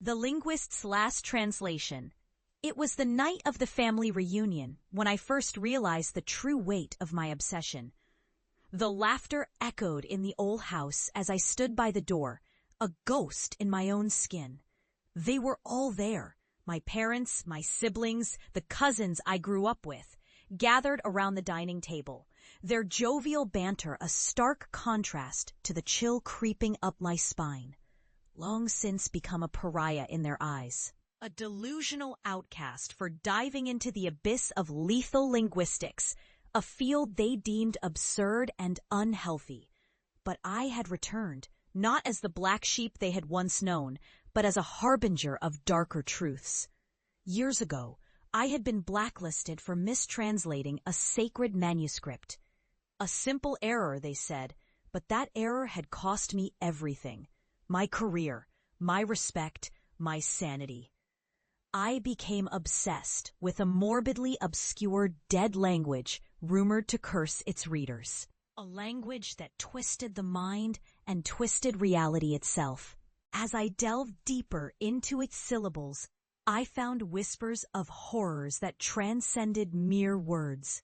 The Linguist's Last Translation. It was the night of the family reunion when I first realized the true weight of my obsession. The laughter echoed in the old house as I stood by the door, a ghost in my own skin. They were all there, my parents, my siblings, the cousins I grew up with, gathered around the dining table, their jovial banter a stark contrast to the chill creeping up my spine. Long since become a pariah in their eyes, a delusional outcast for diving into the abyss of lethal linguistics, a field they deemed absurd and unhealthy. But I had returned, not as the black sheep they had once known, but as a harbinger of darker truths. Years ago, I had been blacklisted for mistranslating a sacred manuscript. A simple error, they said, but that error had cost me everything. My career, my respect, my sanity. I became obsessed with a morbidly obscure dead language rumored to curse its readers. A language that twisted the mind and twisted reality itself. As I delved deeper into its syllables, I found whispers of horrors that transcended mere words.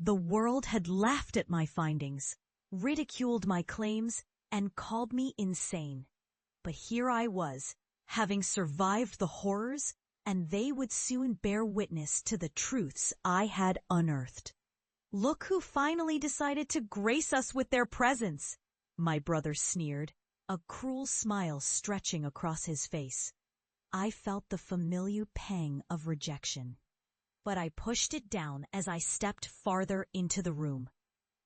The world had laughed at my findings, ridiculed my claims, and called me insane. But here I was, having survived the horrors, and they would soon bear witness to the truths I had unearthed. Look who finally decided to grace us with their presence, my brother sneered, a cruel smile stretching across his face. I felt the familiar pang of rejection, but I pushed it down as I stepped farther into the room.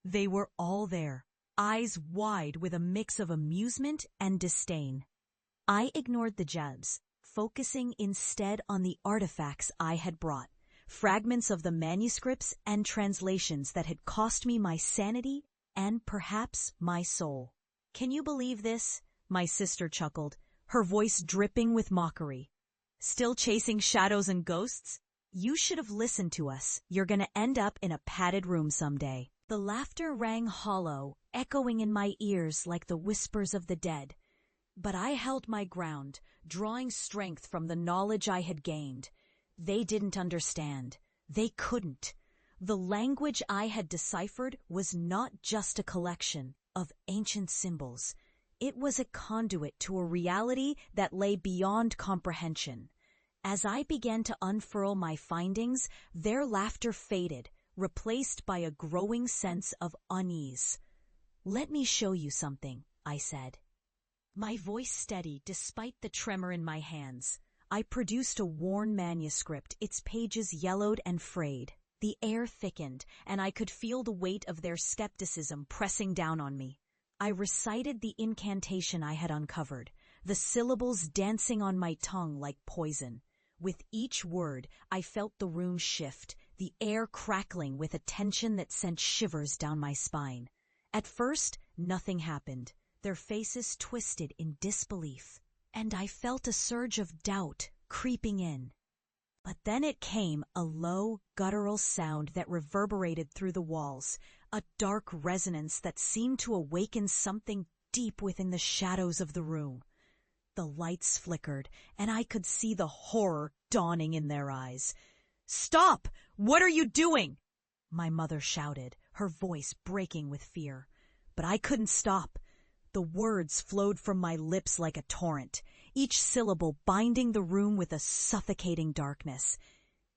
They were all there, eyes wide with a mix of amusement and disdain. I ignored the jabs, focusing instead on the artifacts I had brought, fragments of the manuscripts and translations that had cost me my sanity and perhaps my soul. Can you believe this? My sister chuckled, her voice dripping with mockery. Still chasing shadows and ghosts? You should have listened to us. You're gonna end up in a padded room someday. The laughter rang hollow, echoing in my ears like the whispers of the dead. But I held my ground, drawing strength from the knowledge I had gained. They didn't understand. They couldn't. The language I had deciphered was not just a collection of ancient symbols. It was a conduit to a reality that lay beyond comprehension. As I began to unfurl my findings, their laughter faded, replaced by a growing sense of unease. "Let me show you something," I said. My voice steady despite the tremor in my hands. I produced a worn manuscript, its pages yellowed and frayed. The air thickened, and I could feel the weight of their skepticism pressing down on me. I recited the incantation I had uncovered, the syllables dancing on my tongue like poison. With each word, I felt the room shift, the air crackling with a tension that sent shivers down my spine. At first, nothing happened. Their faces twisted in disbelief, and I felt a surge of doubt creeping in. But then it came, a low, guttural sound that reverberated through the walls, a dark resonance that seemed to awaken something deep within the shadows of the room. The lights flickered, and I could see the horror dawning in their eyes. "Stop! What are you doing?" my mother shouted, her voice breaking with fear. But I couldn't stop. The words flowed from my lips like a torrent, each syllable binding the room with a suffocating darkness.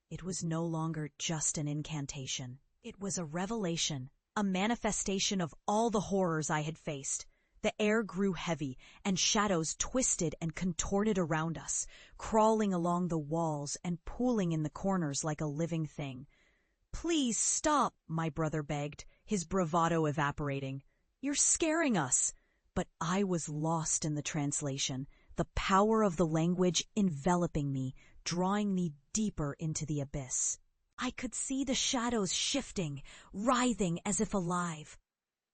It was no longer just an incantation. It was a revelation, a manifestation of all the horrors I had faced. The air grew heavy, and shadows twisted and contorted around us, crawling along the walls and pooling in the corners like a living thing. "Please stop," my brother begged, his bravado evaporating. "You're scaring us." But I was lost in the translation, the power of the language enveloping me, drawing me deeper into the abyss. I could see the shadows shifting, writhing as if alive.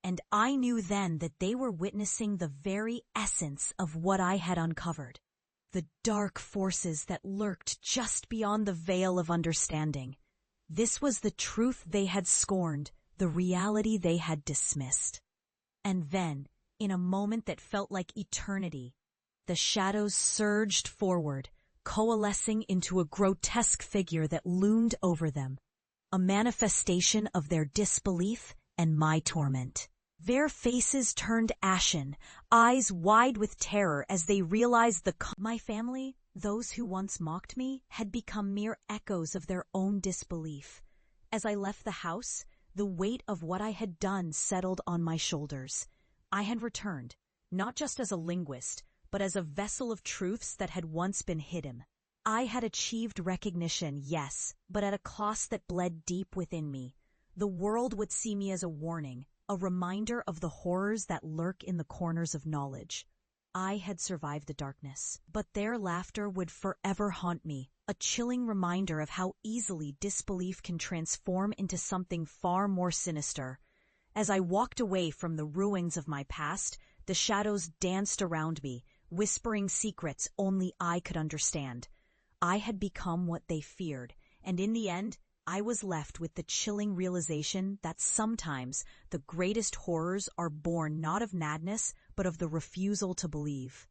And I knew then that they were witnessing the very essence of what I had uncovered. The dark forces that lurked just beyond the veil of understanding. This was the truth they had scorned, the reality they had dismissed. And then, in a moment that felt like eternity, The shadows surged forward, coalescing into a grotesque figure that loomed over them, a manifestation of their disbelief and my torment. Their faces turned ashen, eyes wide with terror as they realized my family, those who once mocked me, had become mere echoes of their own disbelief. As I left the house, the weight of what I had done settled on my shoulders. I had returned, not just as a linguist, but as a vessel of truths that had once been hidden. I had achieved recognition, yes, but at a cost that bled deep within me. The world would see me as a warning, a reminder of the horrors that lurk in the corners of knowledge. I had survived the darkness, but their laughter would forever haunt me, a chilling reminder of how easily disbelief can transform into something far more sinister. As I walked away from the ruins of my past, the shadows danced around me, whispering secrets only I could understand. I had become what they feared, and in the end, I was left with the chilling realization that sometimes the greatest horrors are born not of madness, but of the refusal to believe.